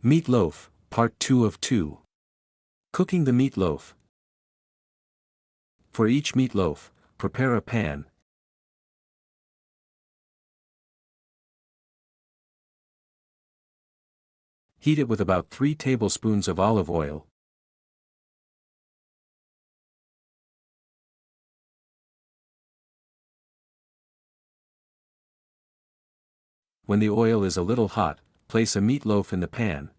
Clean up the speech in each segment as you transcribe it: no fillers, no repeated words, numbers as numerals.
Meatloaf, Part 2 of 2. Cooking the meatloaf. For each meatloaf, prepare a pan. Heat it with about 3 tablespoons of olive oil. When the oil is a little hot, place a meatloaf in the pan.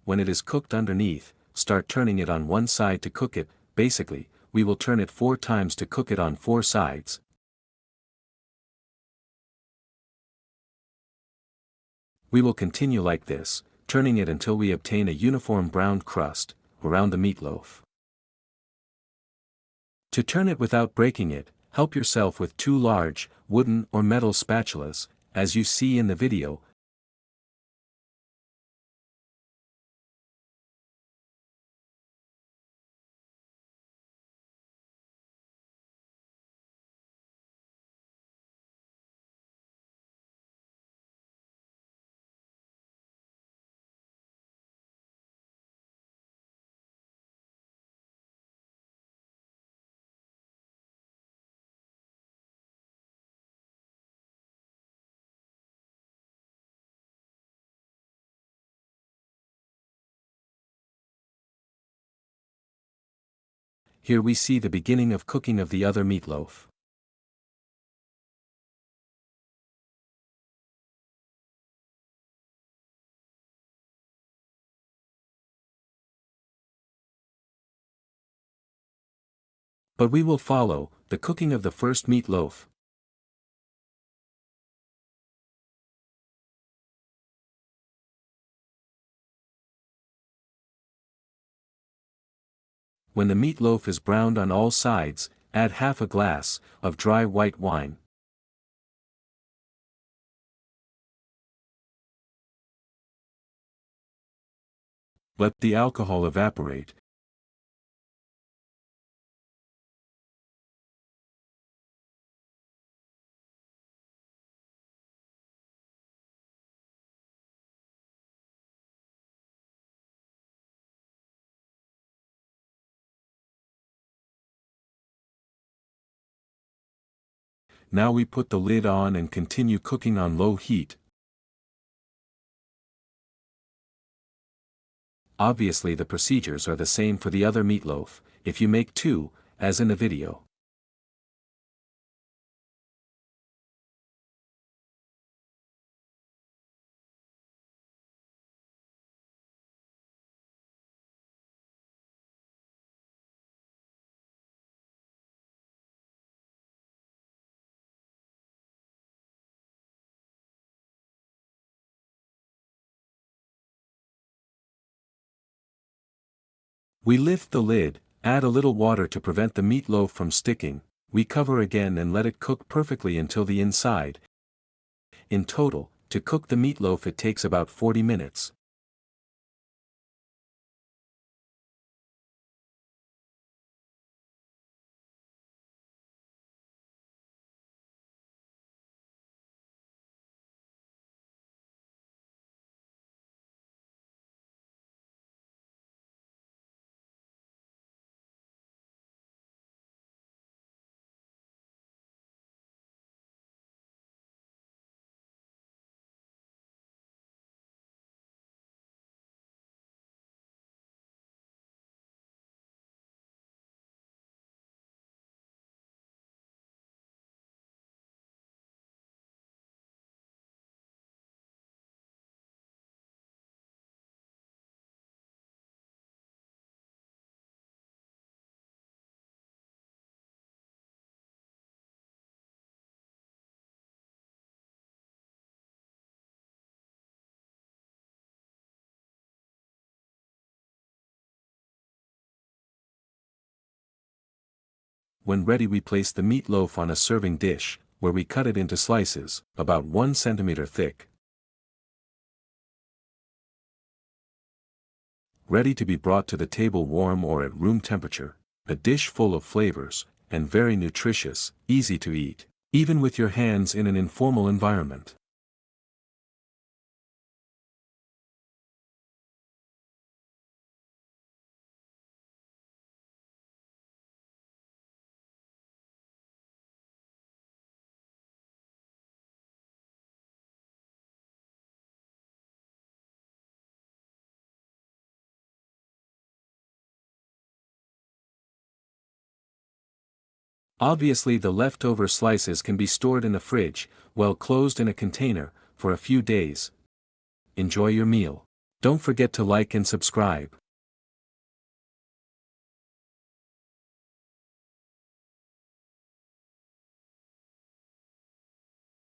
When it is cooked underneath, start turning it on one side to cook it. Basically, we will turn it 4 times to cook it on 4 sides. We will continue like this, turning it until we obtain a uniform brown crust around the meatloaf. To turn it without breaking it, help yourself with 2 large, wooden or metal spatulas, as you see in the video. Here we see the beginning of cooking of the other meatloaf. But we will follow the cooking of the first meatloaf. When the meatloaf is browned on all sides, add half a glass of dry white wine. Let the alcohol evaporate. Now we put the lid on and continue cooking on low heat. Obviously the procedures are the same for the other meatloaf, if you make 2, as in the video. We lift the lid, add a little water to prevent the meatloaf from sticking, we cover again and let it cook perfectly until the inside. In total, to cook the meatloaf it takes about 40 minutes. When ready we place the meatloaf on a serving dish, where we cut it into slices, about 1 centimeter thick. ready to be brought to the table warm or at room temperature, a dish full of flavors, and very nutritious, easy to eat, even with your hands in an informal environment. Obviously, the leftover slices can be stored in the fridge, well closed in a container, for a few days. Enjoy your meal. Don't forget to like and subscribe.